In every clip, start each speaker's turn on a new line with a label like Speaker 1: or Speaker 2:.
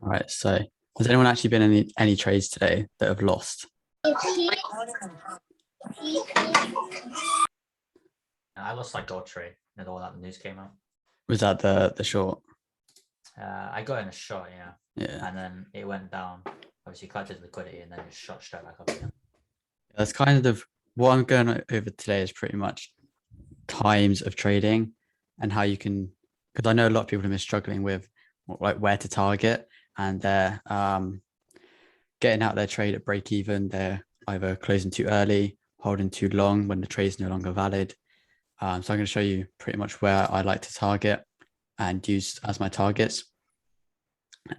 Speaker 1: All right. So has anyone actually been in any trades today that have lost?
Speaker 2: I lost like gold trade and all that the news came out.
Speaker 1: Was that the short?
Speaker 2: I got in a shot, yeah,
Speaker 1: Yeah.
Speaker 2: and then it went down. Obviously, collected liquidity and then just shot straight back up again.
Speaker 1: That's kind of what I'm going over today is pretty much times of trading and how you can, because I know a lot of people have been struggling with like where to target, and they're getting out their trade at break even. They're either closing too early, holding too long when the trade is no longer valid. So I'm going to show you pretty much where I like to target and use as my targets,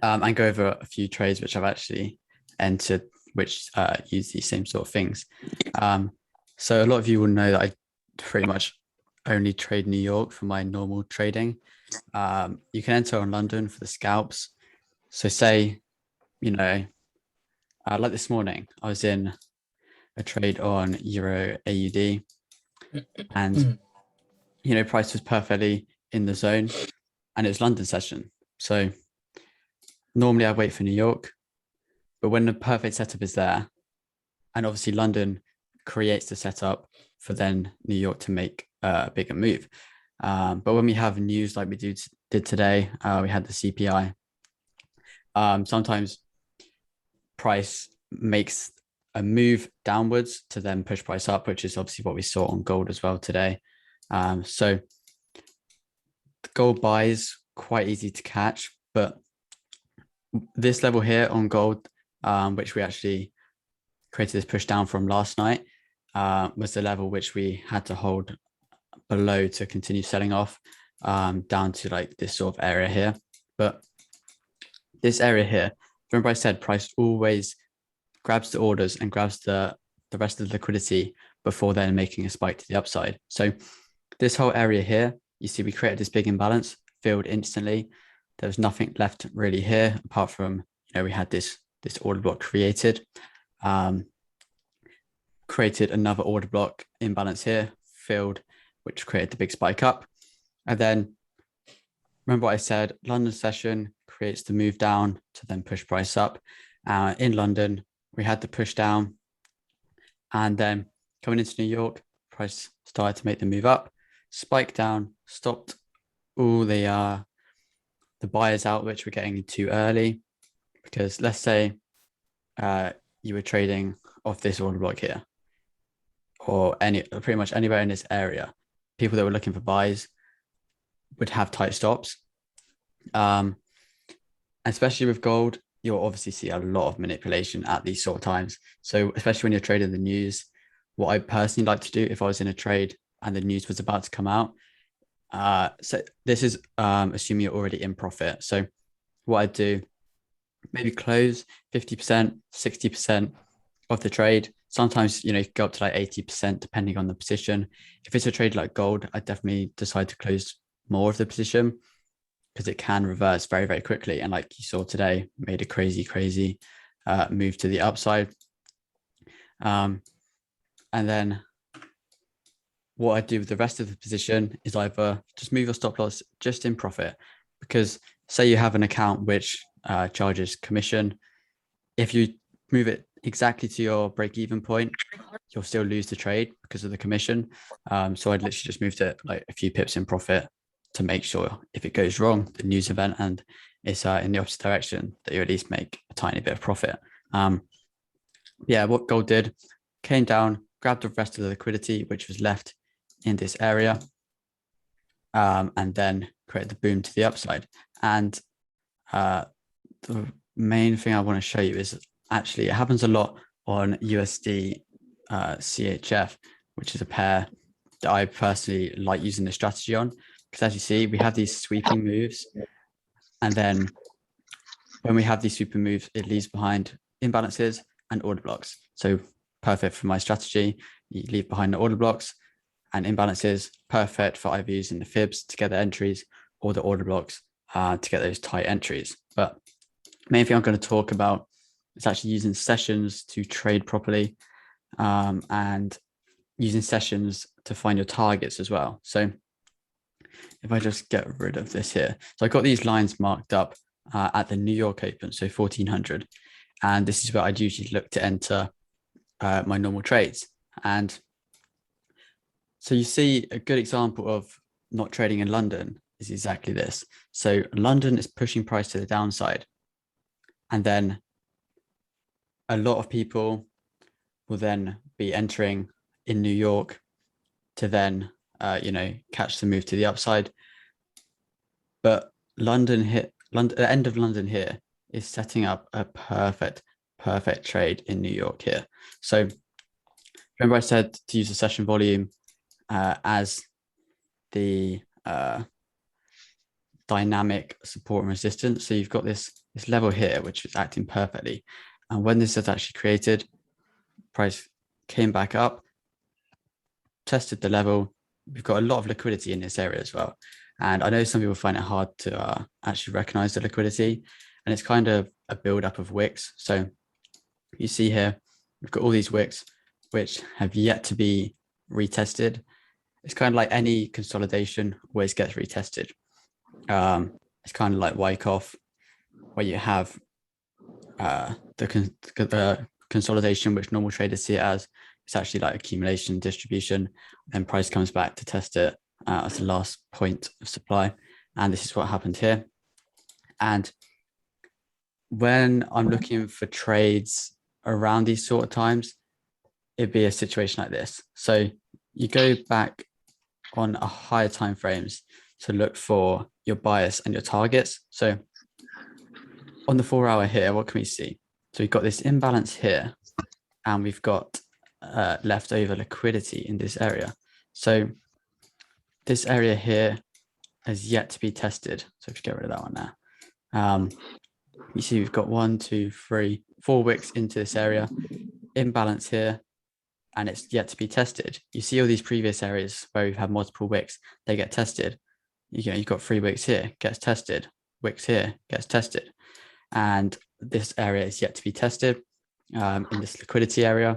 Speaker 1: and go over a few trades which I've actually entered, which use these same sort of things. So a lot of you will know that I pretty much only trade New York for my normal trading. You can enter on London for the scalps. So say, you know, like this morning, I was in a trade on Euro AUD, and price was perfectly in the zone, and it was London session. So normally I wait for New York, but when the perfect setup is there, and obviously London creates the setup for then New York to make a bigger move. But when we have news like we did today, we had the CPI. Sometimes price makes a move downwards to then push price up, which is obviously what we saw on gold as well today. So the gold buys quite easy to catch, but this level here on gold, which we actually created this push down from last night, was the level which we had to hold below to continue selling off, down to like this sort of area here. But this area here, remember I said price always grabs the orders and grabs the rest of the liquidity before then making a spike to the upside. So this whole area here, you see we created this big imbalance, filled instantly. There was nothing left really here apart from, we had this order block created. Created another order block imbalance here, filled, which created the big spike up. And then remember what I said, London session creates the move down to then push price up. In London, we had the push down, and then coming into New York, price started to make the move up, spike down, stopped all the buyers out, which were getting too early. Because let's say you were trading off this order block here, or pretty much anywhere in this area, people that were looking for buys would have tight stops. Especially with gold, you'll obviously see a lot of manipulation at these sort of times. So especially when you're trading the news, what I personally like to do if I was in a trade and the news was about to come out, so this is assuming you're already in profit. So what I do, maybe close 50%, 60% of the trade. Sometimes, you go up to like 80% depending on the position. If it's a trade like gold, I definitely decide to close more of the position because it can reverse very, very quickly. And like you saw today, made a crazy move to the upside. And then what I do with the rest of the position is either just move your stop loss just in profit, because say you have an account which charges commission. If you move it exactly to your break even point, you'll still lose the trade because of the commission. So I'd literally just moved it like a few pips in profit to make sure if it goes wrong, the news event, and it's in the opposite direction, that you at least make a tiny bit of profit. Yeah, what gold did, came down, grabbed the rest of the liquidity, which was left in this area, and then created the boom to the upside. And the main thing I want to show you is actually it happens a lot on USD CHF, which is a pair that I personally like using the strategy on, because as you see, we have these sweeping moves, and then when we have these sweeping moves, it leaves behind imbalances and order blocks. So perfect for my strategy. You leave behind the order blocks and imbalances, perfect for either using the fibs to get the entries or the order blocks to get those tight entries. But main thing I'm going to talk about is actually using sessions to trade properly, and using sessions to find your targets as well. So if I just get rid of this here, so I got these lines marked up at the New York Open, so 1400. And this is where I'd usually look to enter my normal trades. And so you see a good example of not trading in London is exactly this. So London is pushing price to the downside. And then a lot of people will then be entering in New York to then, catch the move to the upside. But London, the end of London here is setting up a perfect trade in New York here. So remember I said to use the session volume as the dynamic support and resistance. So you've got this level here, which is acting perfectly. And when this is actually created, price came back up, tested the level. We've got a lot of liquidity in this area as well. And I know some people find it hard to actually recognize the liquidity. And it's kind of a buildup of wicks. So you see here, we've got all these wicks, which have yet to be retested. It's kind of like any consolidation always gets retested. It's kind of like Wyckoff, where you have the consolidation, which normal traders see it as. It's actually like accumulation, distribution, then price comes back to test it as the last point of supply. And this is what happened here. And when I'm looking for trades around these sort of times, it'd be a situation like this. So you go back on a higher time frames to look for your bias and your targets. So on the 4 hour here, what can we see? So we've got this imbalance here, and we've got leftover liquidity in this area. So this area here has yet to be tested. So if you get rid of that one now, you see we've got 1, 2, 3, 4 wicks into this area, imbalance here, and it's yet to be tested. You see all these previous areas where we've had multiple wicks, they get tested. You've got 3 wicks here, gets tested, wicks here, gets tested. And this area is yet to be tested in this liquidity area.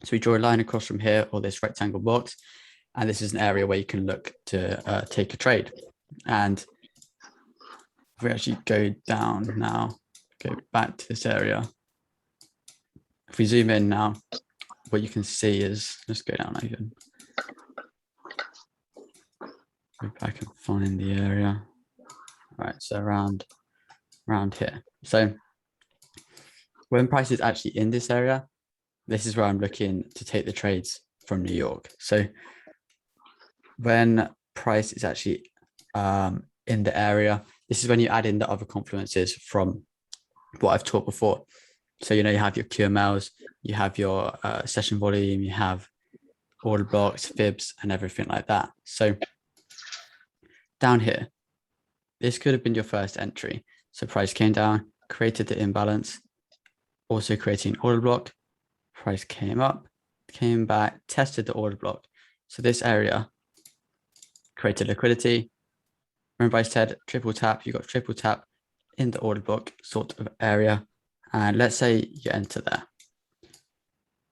Speaker 1: So we draw a line across from here, or this rectangle box, and this is an area where you can look to take a trade. And if we actually go down now, go back to this area, if we zoom in now, what you can see is, let's go down even. Go back and find the area. All right, so around here. So when price is actually in this area, this is where I'm looking to take the trades from New York. So when price is actually in the area, this is when you add in the other confluences from what I've taught before. So, you have your QMLs, you have your session volume, you have order blocks, fibs, and everything like that. So down here, this could have been your first entry. So price came down, created the imbalance, also creating order block. Price came up, came back, tested the order block. So this area created liquidity. Remember I said triple tap, you got triple tap in the order block sort of area. And let's say you enter there.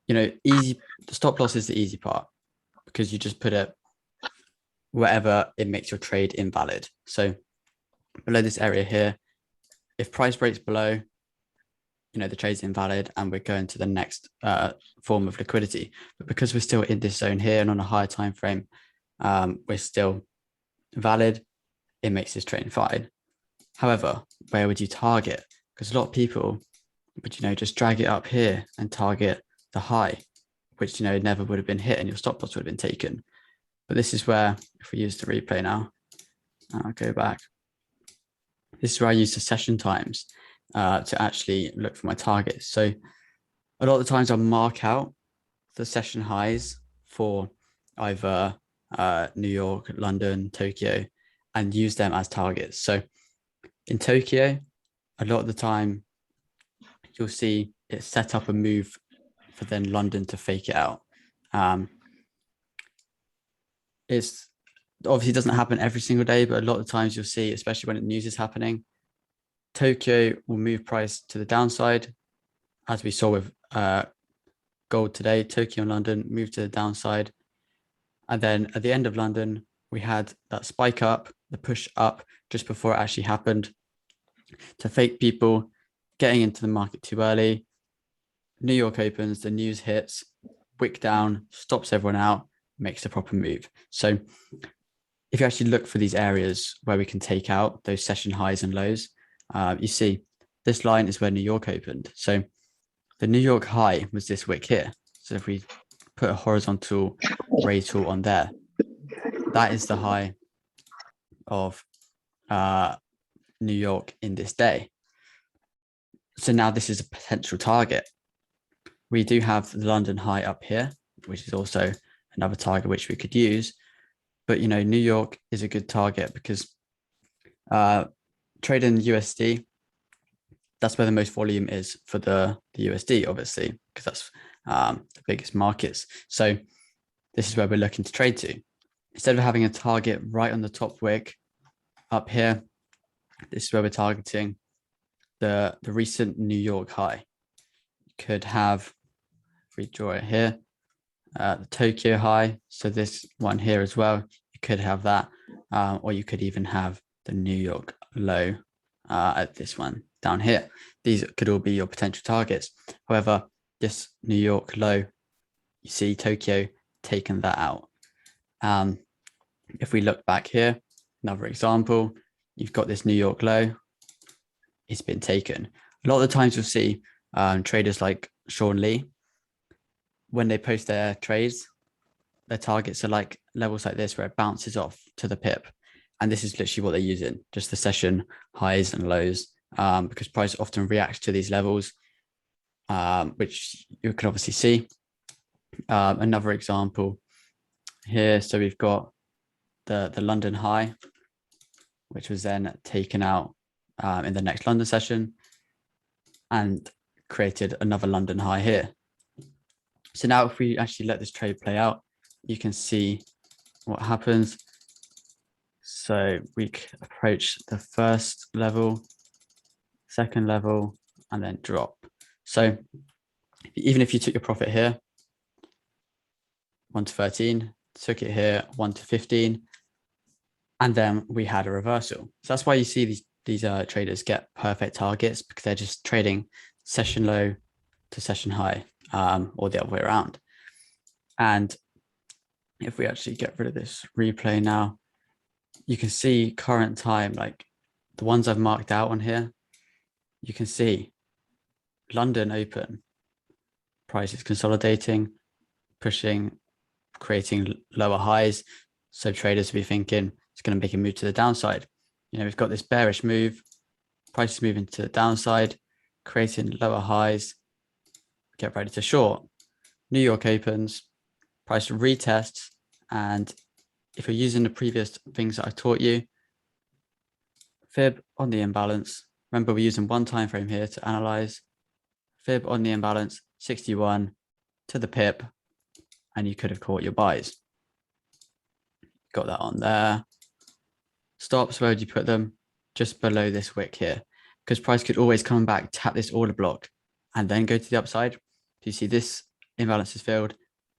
Speaker 1: The stop loss is the easy part because you just put it wherever it makes your trade invalid. So below this area here, if price breaks below, the trade's invalid and we're going to the next form of liquidity. But because we're still in this zone here and on a higher time frame, we're still valid. It makes this trade fine. However, where would you target? Because a lot of people would, just drag it up here and target the high, which, never would have been hit and your stop loss would have been taken. But this is where, if we use the replay now, I'll go back. This is where I use the session times to actually look for my targets. So a lot of the times I'll mark out the session highs for either New York, London, Tokyo, and use them as targets. So in Tokyo, a lot of the time you'll see it set up a move for then London to fake it out. It's obviously doesn't happen every single day, but a lot of times you'll see, especially when the news is happening, Tokyo will move price to the downside, as we saw with gold today. Tokyo and London moved to the downside. And then at the end of London, we had that spike up, the push up just before it actually happened. To fake people getting into the market too early. New York opens, the news hits, wick down, stops everyone out, makes a proper move. So if you actually look for these areas where we can take out those session highs and lows, you see this line is where New York opened. So the New York high was this wick here. So if we put a horizontal ray tool on there, that is the high of New York in this day. So now this is a potential target. We do have the London high up here, which is also another target which we could use. But, you know, New York is a good target because trading USD, that's where the most volume is for the USD, obviously, because that's the biggest markets. So this is where we're looking to trade to. Instead of having a target right on the top wick up here, this is where we're targeting the recent New York high. You could have, if we draw it here, the Tokyo high. So this one here as well, you could have that, or you could even have the New York low at this one down here. These could all be your potential targets. However, this New York low, you see Tokyo taken that out. If we look back here, another example, you've got this New York low, it's been taken. A lot of the times you'll see traders like Sean Lee, when they post their trades, their targets are like levels like this where it bounces off to the pip. And this is literally what they're using, just the session highs and lows, because price often reacts to these levels, which you can obviously see. Another example here. So we've got the London high, which was then taken out in the next London session and created another London high here. So now if we actually let this trade play out, you can see what happens. So we approach the first level, second level, and then drop. So even if you took your profit here, 1 to 13, took it here, 1 to 15, and then we had a reversal. So that's why you see these traders get perfect targets, because they're just trading session low to session high, or the other way around. And if we actually get rid of this replay now, you can see current time, like the ones I've marked out on here, you can see London open, price is consolidating, pushing, creating lower highs. So traders will be thinking it's going to make a move to the downside. You know, we've got this bearish move, price is moving to the downside, creating lower highs, get ready to short. New York opens, price retests, and if you're using the previous things that I taught you, fib on the imbalance. Remember, we're using one time frame here to analyze. Fib on the imbalance, 61 to the pip, and you could have caught your buys. Got that on there. Stops, where would you put them? Just below this wick here, because price could always come back, tap this order block, and then go to the upside. You see this imbalance is filled,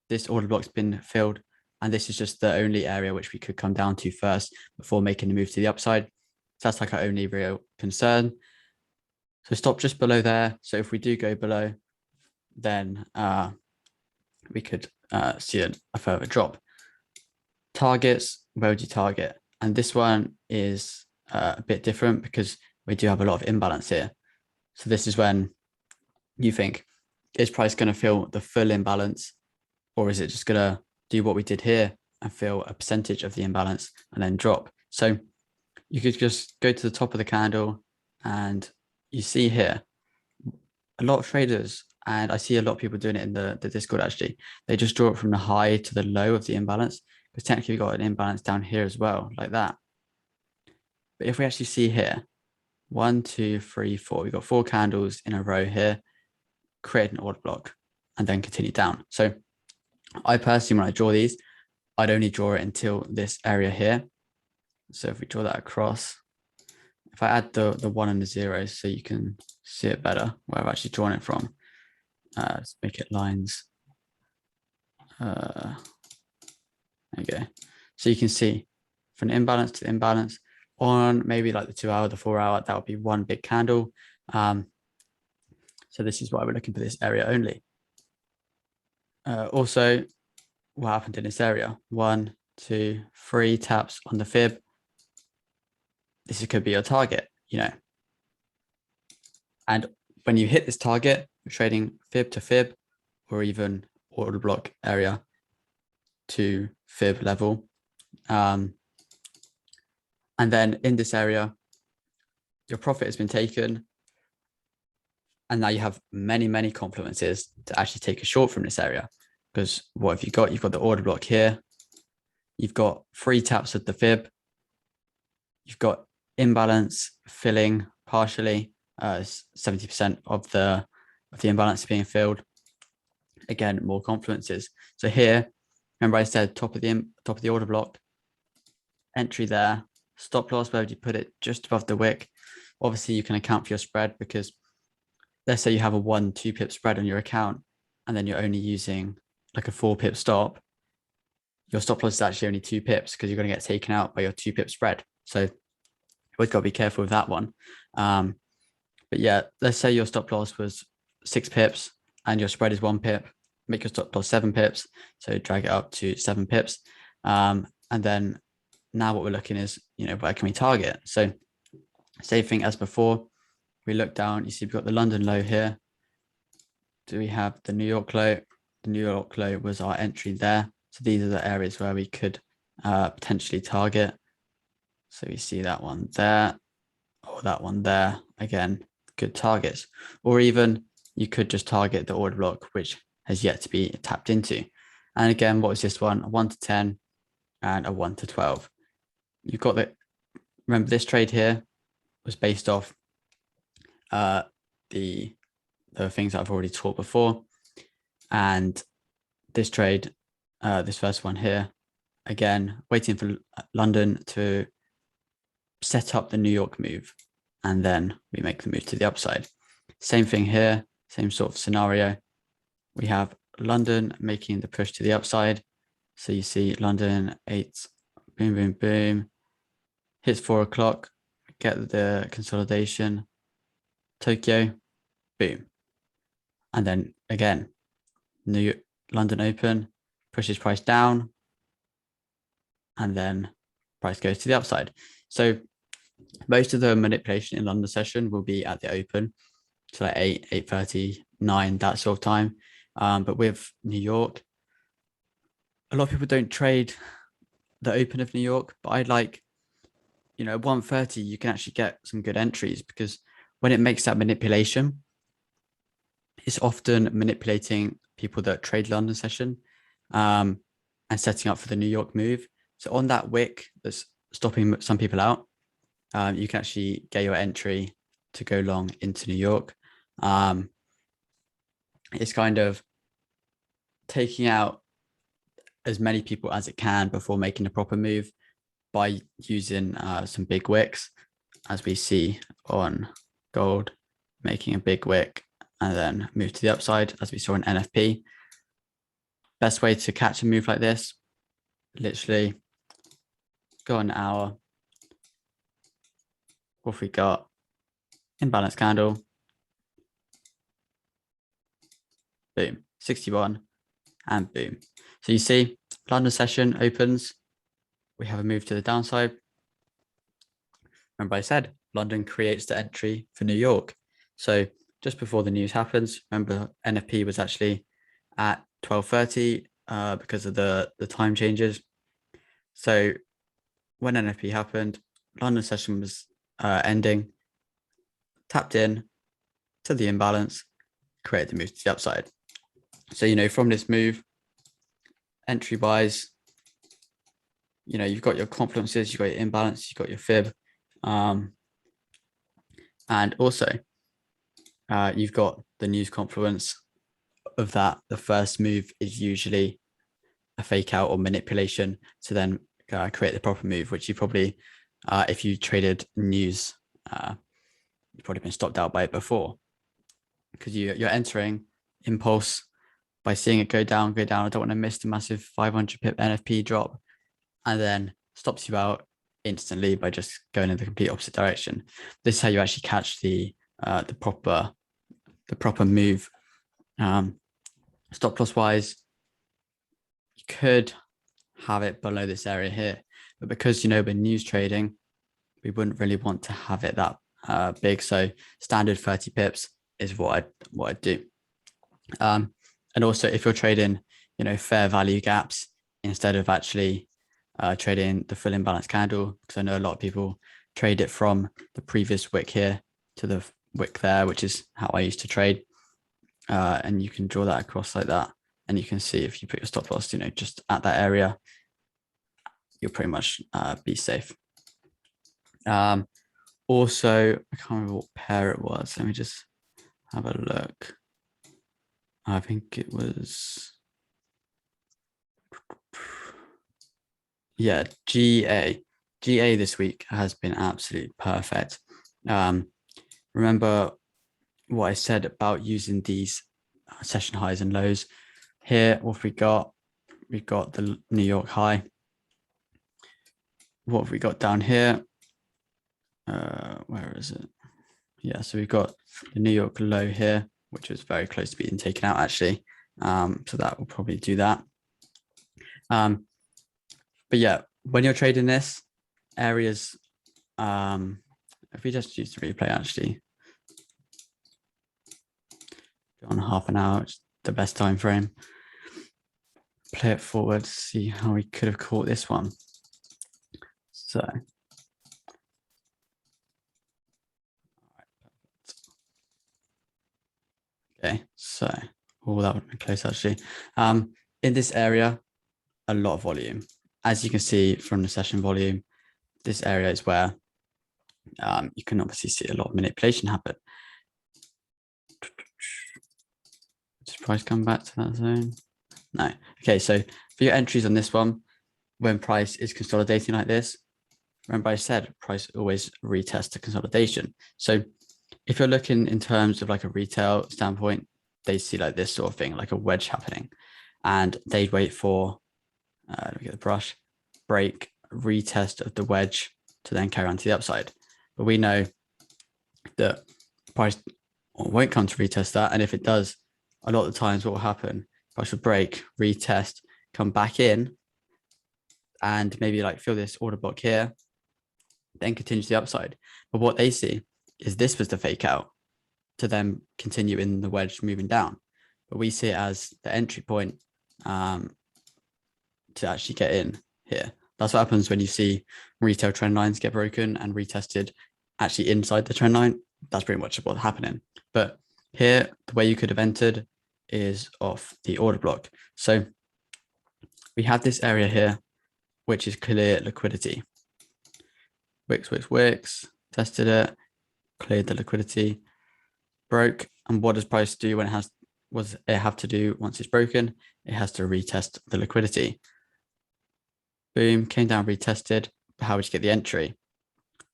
Speaker 1: this order block's been filled, and this is just the only area which we could come down to first before making the move to the upside. So that's like our only real concern. So stop just below there. So if we do go below, then we could see a further drop. Targets, where would you target? And this one is a bit different because we do have a lot of imbalance here. So this is when you think, is price going to fill the full imbalance, or is it just going to do what we did here and fill a percentage of the imbalance and then drop? So you could just go to the top of the candle, and you see here a lot of traders, and I see a lot of people doing it in the Discord actually, they just draw it from the high to the low of the imbalance, because technically we've got an imbalance down here as well, like that. But if we actually see here, 1, 2, 3, 4, we've got 4 candles in a row here, create an order block, and then continue down. So I personally, when I draw these, I'd only draw it until this area here. So if we draw that across, if I add the 1 and the 0 so you can see it better where I've actually drawn it from, let's make it lines. There you go. So you can see from imbalance to imbalance, on maybe like the 2 hour, the 4 hour, that would be one big candle. So this is why we're looking for this area only. Also, what happened in this area? 1, 2, 3 taps on the fib. This could be your target, you know. And when you hit this target, you're trading fib to fib, or even order block area to fib level. And then in this area, your profit has been taken. And now you have many, many complemences to actually take a short from this area. Because what have you got? You've got the order block here. You've got 3 taps of the fib. You've got imbalance filling partially. 70% of the imbalance being filled. Again, more confluences. So here, remember I said top of the order block, entry there, stop loss, where would you put it? Just above the wick. Obviously, you can account for your spread because let's say you have a 1-2 pip spread on your account, and then you're only using like a 4 pip stop. Your stop loss is actually only 2 pips because you're going to get taken out by your 2 pip spread. So you've always got to be careful with that one. But yeah, let's say your stop loss was 6 pips and your spread is 1 pip. Make your stop loss 7 pips. So drag it up to 7 pips. And then now what we're looking is, you know, where can we target? So same thing as before. We look down, you see we've got the London low here. Do we have the New York low? The New York low was our entry there. So these are the areas where we could potentially target. So we see that one there, or that one there. Again, good targets. Or even you could just target the order block, which has yet to be tapped into. And again, what was this one? A 1 to 10 and a 1 to 12. You've got the, remember this trade here was based off the things that I've already taught before. And this trade, this first one here, again, waiting for London to set up the New York move, and then we make the move to the upside. Same thing here, same sort of scenario. We have London making the push to the upside. So you see London 8, boom, boom, boom, hits 4 o'clock, get the consolidation, Tokyo, boom. And then again, London open, pushes price down, and then price goes to the upside. So most of the manipulation in London session will be at the open, so like 8, 8:30, 9, that sort of time. But with New York, a lot of people don't trade the open of New York, but I'd like, you know, 1:30, you can actually get some good entries because when it makes that manipulation, it's often manipulating people that trade London session and setting up for the New York move. So on that wick that's stopping some people out, you can actually get your entry to go long into New York. It's kind of taking out as many people as it can before making a proper move by using some big wicks, as we see on gold, making a big wick and then move to the upside, as we saw in NFP. Best way to catch a move like this, literally go an hour. What have we got? Imbalance candle. Boom, 61 and boom. So you see London session opens. We have a move to the downside. Remember I said London creates the entry for New York. So just before the news happens, remember NFP was actually at 12:30 because of the time changes. So when NFP happened, London session was ending, tapped in to the imbalance, created the move to the upside. So, you know, from this move, entry buys, you know, you've got your confluences, you've got your imbalance, you've got your fib. And also, you've got the news confluence of that. The first move is usually a fake out or manipulation to then create the proper move, which you probably, if you traded news, you've probably been stopped out by it before because you're entering impulse by seeing it go down. I don't want to miss the massive 500 pip NFP drop, and then stops you out. instantly by just going in the complete opposite direction. This is how you actually catch the proper move. Stop loss wise, you could have it below this area here, but because we're news trading, we wouldn't really want to have it that big. So standard 30 pips is what I'd do. And also if you're trading, fair value gaps instead of actually trading the full imbalance candle, because I know a lot of people trade it from the previous wick here to the wick there, which is how I used to trade. And you can draw that across like that. And you can see if you put your stop loss, just at that area, you'll pretty much be safe. Also, I can't remember what pair it was. Let me just have a look. I think it was, yeah, GA. GA this week has been absolutely perfect. Remember what I said about using these session highs and lows. Here, what have we got? We've got the New York high. What have we got down here? Where is it? Yeah, so we've got the New York low here, which was very close to being taken out actually. So that will probably do that. But yeah, when you're trading this areas, if we just use the replay actually, on half an hour, it's the best time frame. Play it forward, see how we could have caught this one. So okay, so that would have been close actually. In this area, a lot of volume. As you can see from the session volume, this area is where you can obviously see a lot of manipulation happen. Does price come back to that zone? No. Okay, so for your entries on this one, when price is consolidating like this, remember I said price always retest the consolidation. So if you're looking in terms of like a retail standpoint, they see like this sort of thing, like a wedge happening, and they'd wait for, let me get the brush, break, retest of the wedge to then carry on to the upside. But we know that price won't come to retest that. And if it does, a lot of the times what will happen, price will break, retest, come back in, and maybe like fill this order block here, then continue to the upside. But what they see is this was the fake out to then continue in the wedge moving down. But we see it as the entry point to actually get in here. That's what happens when you see retail trend lines get broken and retested actually inside the trend line. That's pretty much what's happening. But here, the way you could have entered is off the order block. So we have this area here, which is clear liquidity. Wix, tested it, cleared the liquidity, broke. And what does price do when it have to do once it's broken? It has to retest the liquidity. Boom, came down, retested. How would you get the entry?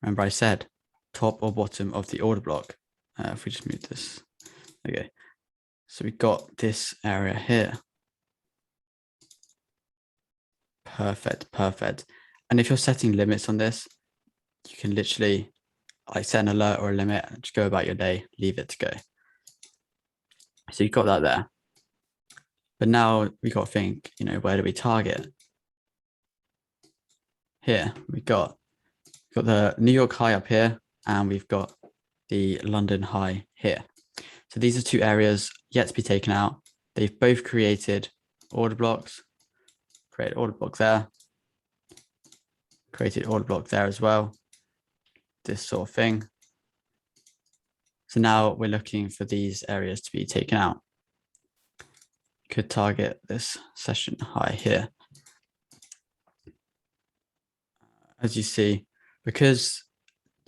Speaker 1: Remember I said top or bottom of the order block. If we just move this, okay. So we got this area here. Perfect. And if you're setting limits on this, you can literally like set an alert or a limit and just go about your day, leave it to go. So you've got that there. But now we got to think, where do we target? Here we've got the New York high up here, and we've got the London high here. So these are two areas yet to be taken out. They've both created order blocks. Create order block there. Created order block there as well. This sort of thing. So now we're looking for these areas to be taken out. Could target this session high here. As you see, because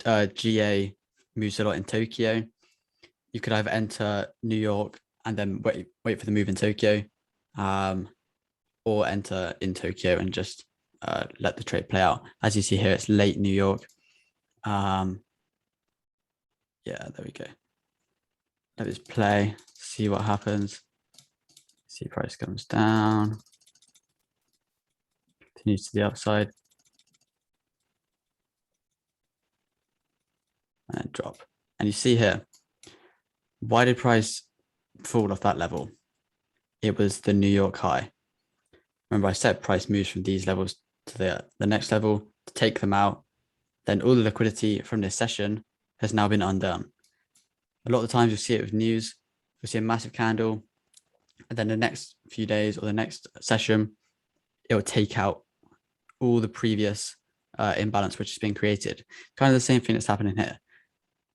Speaker 1: GA moves a lot in Tokyo, you could either enter New York and then wait for the move in Tokyo, or enter in Tokyo and just let the trade play out. As you see here, it's late New York. Yeah, there we go. Let this play, see what happens. See price comes down, continues to the upside. and drop. And you see here, why did price fall off that level? It was the New York high. Remember, I said price moves from these levels to the next level to take them out. Then all the liquidity from this session has now been undone. A lot of the times you'll see it with news. You'll see a massive candle, and then the next few days or the next session, it will take out all the previous imbalance which has been created. Kind of the same thing that's happening here.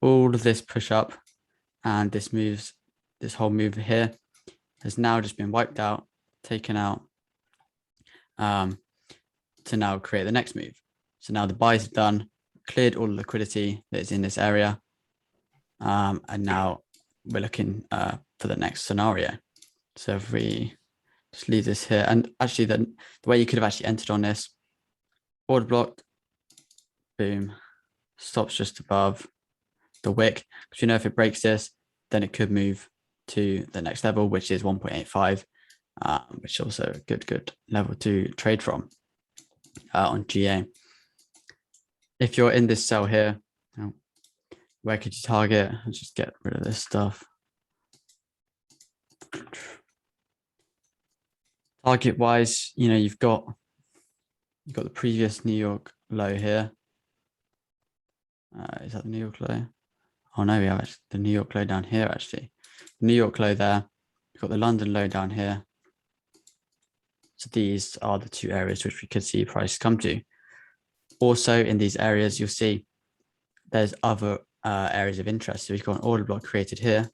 Speaker 1: All of this push up and this whole move here has now just been wiped out, taken out, to now create the next move. So now the buys are done, cleared all the liquidity that is in this area. And now we're looking for the next scenario. So if we just leave this here, and actually the way you could have actually entered on this, order block, boom, stops just above the wick. Because you know, if it breaks this, then it could move to the next level, which is 1.85, which is also a good level to trade from on GA. If you're in this sell here, where could you target? Let's just get rid of this stuff. Target wise, you know, you've got the previous New York low here. Is that the New York low? Oh no, we have actually the New York low down here actually. New York low there. We've got the London low down here. So these are the two areas which we could see price come to. Also in these areas, you'll see there's other areas of interest. So we've got an order block created here.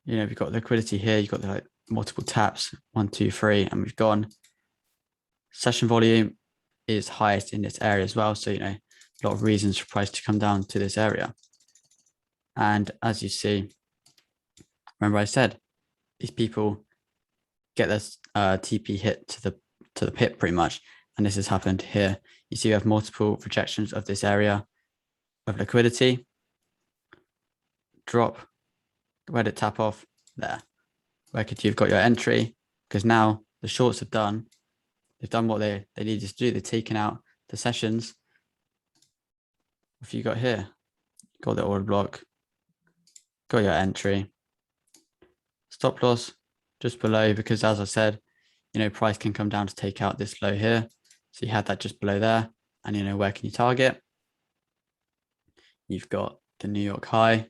Speaker 1: You know, we've got liquidity here. You've got the, like, multiple taps, 1, 2, 3, and we've gone. Session volume is highest in this area as well. So, you know, a lot of reasons for price to come down to this area. And as you see, remember I said, these people get this TP hit to the pip pretty much. And this has happened here. You see, you have multiple projections of this area of liquidity. Drop. Where did it tap off? There. Where could you've got your entry? Because now the shorts have done. They've done what they needed to do. They've taken out the sessions. What have you got here? Got the order block. Got your entry. Stop loss just below, because as I said, you know, price can come down to take out this low here. So you had that just below there. And you know, where can you target? You've got the New York high.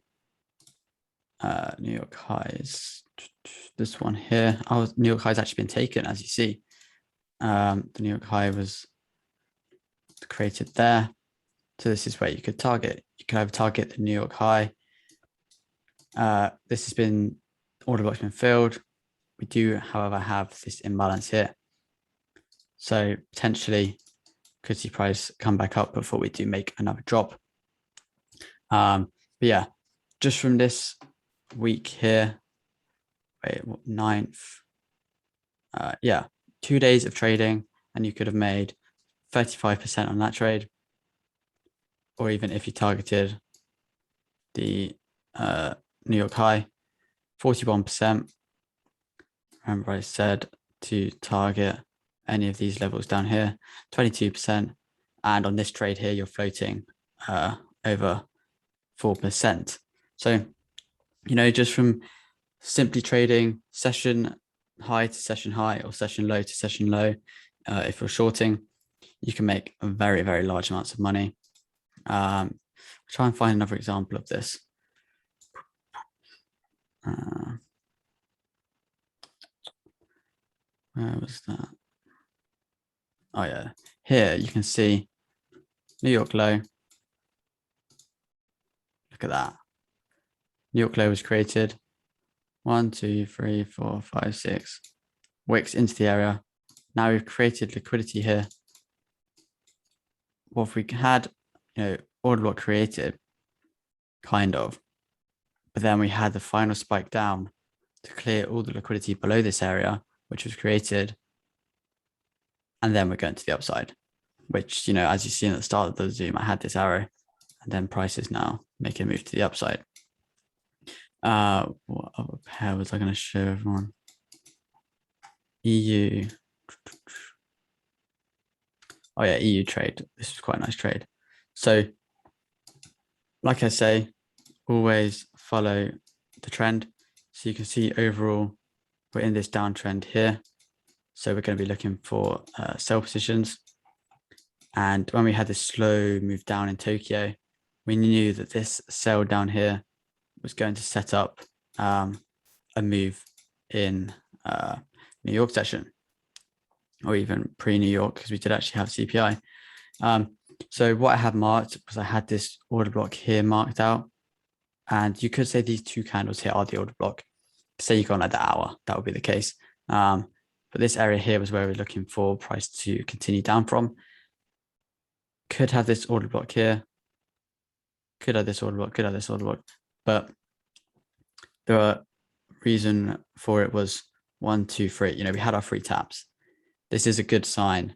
Speaker 1: New York high is this one here. Oh, New York high has actually been taken, as you see. The New York high was created there. So this is where you could target. You can either target the New York high. This has been, order block's been filled. We do, however, have this imbalance here. So potentially could see price come back up before we do make another drop. But yeah, just from this week here, wait, what, 9th? Yeah, 2 days of trading, and you could have made 35% on that trade. Or even if you targeted the New York high, 41%. Remember I said to target any of these levels down here, 22%. And on this trade here, you're floating over 4%. So, you know, just from simply trading session high to session high or session low to session low, if you're shorting, you can make very, very large amounts of money. Try and find another example of this. Where was that? Oh yeah, here you can see New York low. Look at that. New York low was created. 1, 2, 3, 4, 5, 6 wicks into the area. Now we've created liquidity here. What if we had, you know, order block created, kind of, but then we had the final spike down to clear all the liquidity below this area, which was created. And then we're going to the upside, which, you know, as you see at the start of the Zoom, I had this arrow, and then prices now make a move to the upside. What other pair was I going to show everyone? EU. Oh yeah, EU trade. This was quite a nice trade. So like I say, always follow the trend. So you can see overall, we're in this downtrend here. So we're going to be looking for sell positions. And when we had this slow move down in Tokyo, we knew that this sell down here was going to set up a move in New York session, or even pre-New York, because we did actually have CPI. So what I had marked was I had this order block here marked out. And you could say these two candles here are the order block. Say you go on like the hour, that would be the case. But this area here was where we're looking for price to continue down from. Could have this order block here. Could have this order block, could have this order block. But the reason for it was 1, 2, 3. We had our 3 taps. This is a good sign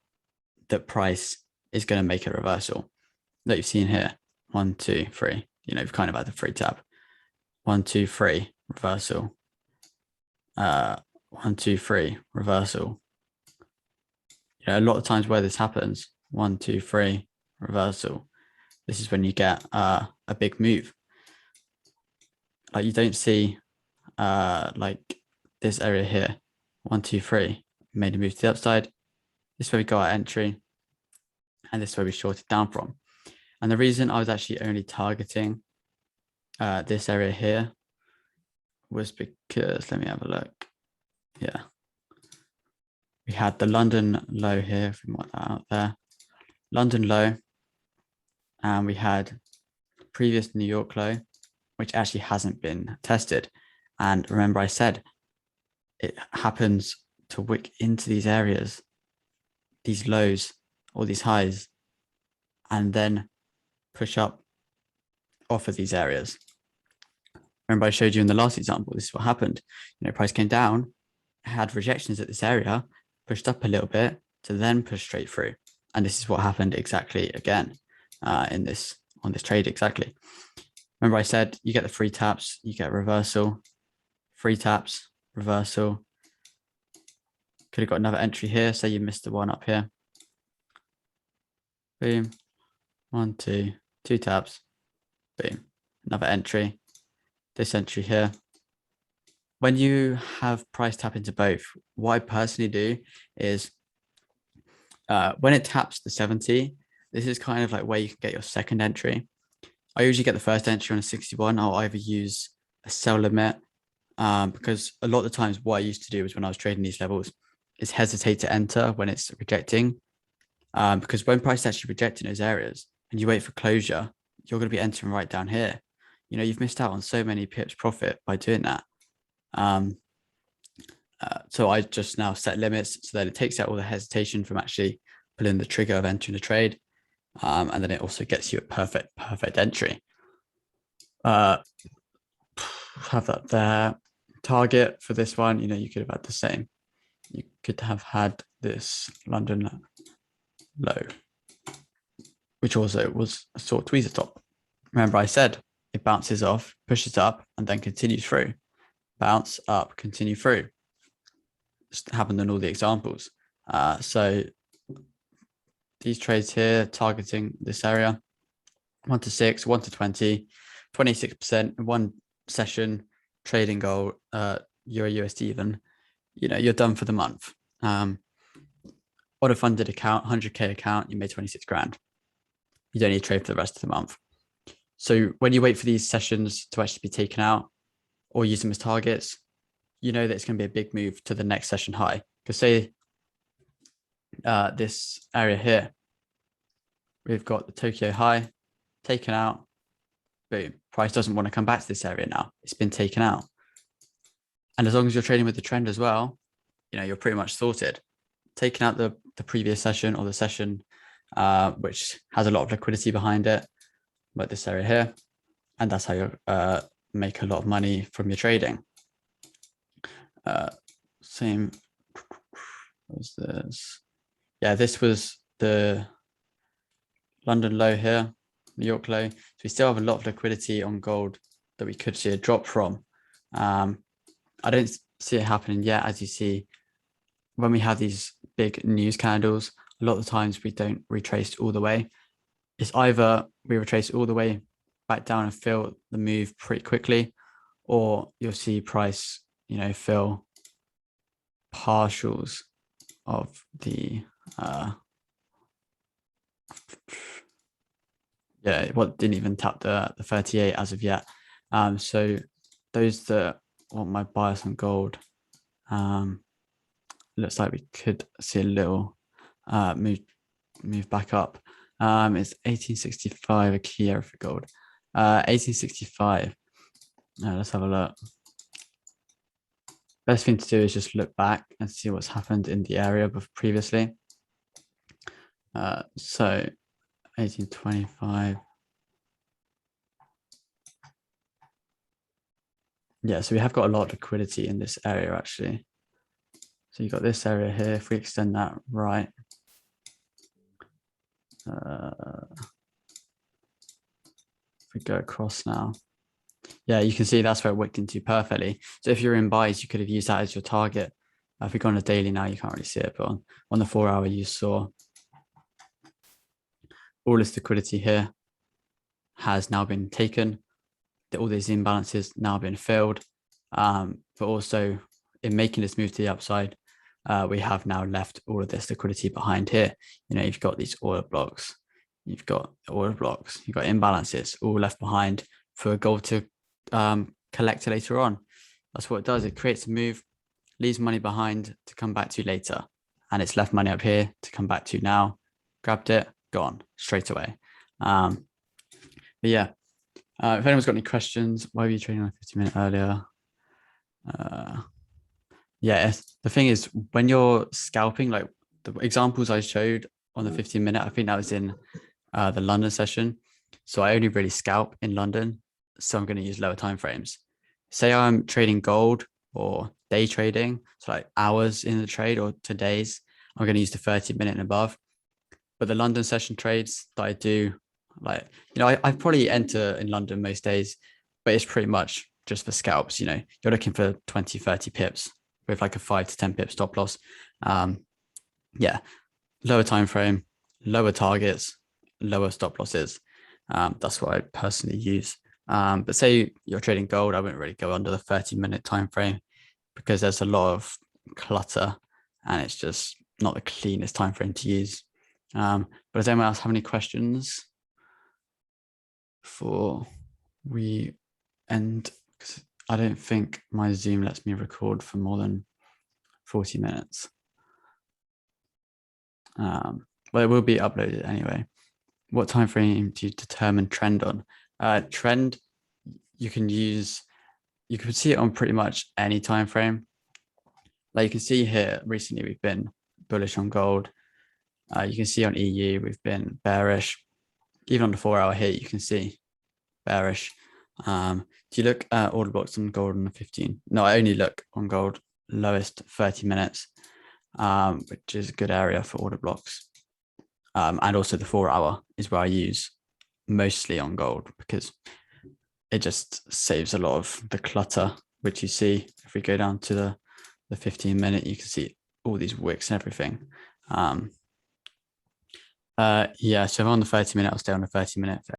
Speaker 1: that price is going to make a reversal that you've seen here. 1, 2, 3. We've kind of had the 3 tap. 1, 2, 3 reversal. 1, 2, 3 reversal. A lot of times where this happens, 1, 2, 3 reversal. This is when you get a big move. Like you don't see like this area here. 1, 2, 3 made a move to the upside. This is where we got our entry, and this is where we shorted down from. And the reason I was actually only targeting this area here was because, let me have a look. Yeah. We had the London low here, if we want that out there. London low. And we had previous New York low, which actually hasn't been tested. And remember I said, it happens to wick into these areas, these lows or these highs, and then push up off of these areas. Remember I showed you in the last example, this is what happened. Price came down, had rejections at this area, pushed up a little bit to then push straight through. And this is what happened exactly again on this trade exactly. Remember I said you get the 3 taps, you get reversal, 3 taps, reversal. Could have got another entry here. Say you missed the one up here. Boom. 1, 2, 2 taps. Boom. Another entry. This entry here. When you have price tap into both, what I personally do is when it taps the 70, this is kind of like where you can get your second entry. I usually get the first entry on a 61. I'll either use a sell limit because a lot of the times what I used to do is when I was trading these levels is hesitate to enter when it's rejecting because when price is actually rejecting those areas and you wait for closure, you're going to be entering right down here. You've missed out on so many pips profit by doing that. So I just now set limits so that it takes out all the hesitation from actually pulling the trigger of entering the trade. And then it also gets you a perfect entry. Have that there. Target for this one, you could have had the same. You could have had this London low, which also was a sort of tweezer top. Remember I said it bounces off, pushes up, and then continues through. Bounce up, continue through. Just happened in all the examples. So these trades here targeting this area, 1 to 6, 1 to 20, 26% in one session, trading goal, Euro USD even, you're done for the month. Auto funded account, 100K account, you made 26 grand. You don't need to trade for the rest of the month. So when you wait for these sessions to actually be taken out or use them as targets, you know that it's going to be a big move to the next session high. Because say this area here, we've got the Tokyo high taken out. Boom. Price doesn't want to come back to this area now. It's been taken out. And as long as you're trading with the trend as well, you're pretty much sorted. Taking out the previous session or the session which has a lot of liquidity behind it, like this area here. And that's how you make a lot of money from your trading. Same was this. Yeah, this was the London low here, New York low. So we still have a lot of liquidity on gold that we could see a drop from. I don't see it happening yet. As you see, when we have these big news candles, a lot of the times we don't retrace all the way. It's either we retrace all the way back down and fill the move pretty quickly, or you'll see price, fill partials of the didn't even tap the 38 as of yet. So those that want my bias on gold, looks like we could see a little move back up. It's 1865 a key area for gold. 1865. Let's have a look. Best thing to do is just look back and see what's happened in the area previously. So 1825. Yeah, so we have got a lot of liquidity in this area actually. So you've got this area here. If we extend that right, if we go across now, yeah, you can see that's where it wicked into perfectly. So if you're in buys, you could have used that as your target. If we go on a daily now, you can't really see it, but on the 4 hour, you saw all this liquidity here has now been taken. All these imbalances now been filled, but also in making this move to the upside, we have now left all of this liquidity behind here. You've got these order blocks, you've got imbalances all left behind for gold to collect later on. That's what it does. It creates a move, leaves money behind to come back to later, and it's left money up here to come back to now. Grabbed it, gone straight away. But yeah, if anyone's got any questions, why were you trading on 50-minute earlier? Yeah, the thing is, when you're scalping, like the examples I showed on the 15-minute, I think that was in the London session. So I only really scalp in London. So I'm going to use lower time frames. Say I'm trading gold or day trading, so like hours in the trade or to days, I'm going to use the 30-minute and above. But the London session trades that I do, like, I probably enter in London most days, but it's pretty much just for scalps. You're looking for 20, 30 pips with like a 5 to 10 pip stop loss. Yeah, lower time frame, lower targets, lower stop losses. That's what I personally use. But say you're trading gold, I wouldn't really go under the 30-minute time frame because there's a lot of clutter and it's just not the cleanest time frame to use. But does anyone else have any questions before we end? Because I don't think my Zoom lets me record for more than 40 minutes. Well, it will be uploaded anyway. What time frame do you determine trend on? Trend, you can see it on pretty much any time frame. Like you can see here, recently we've been bullish on gold. You can see on EU we've been bearish. Even on the 4 hour here, you can see bearish. Do you look at order blocks on gold on the 15? No, I only look on gold lowest 30 minutes, which is a good area for order blocks. And also the 4 hour is where I use mostly on gold because it just saves a lot of the clutter, which you see if we go down to the 15-minute, you can see all these wicks and everything. Yeah, so if I'm on the 30-minute, I'll stay on the 30-minute.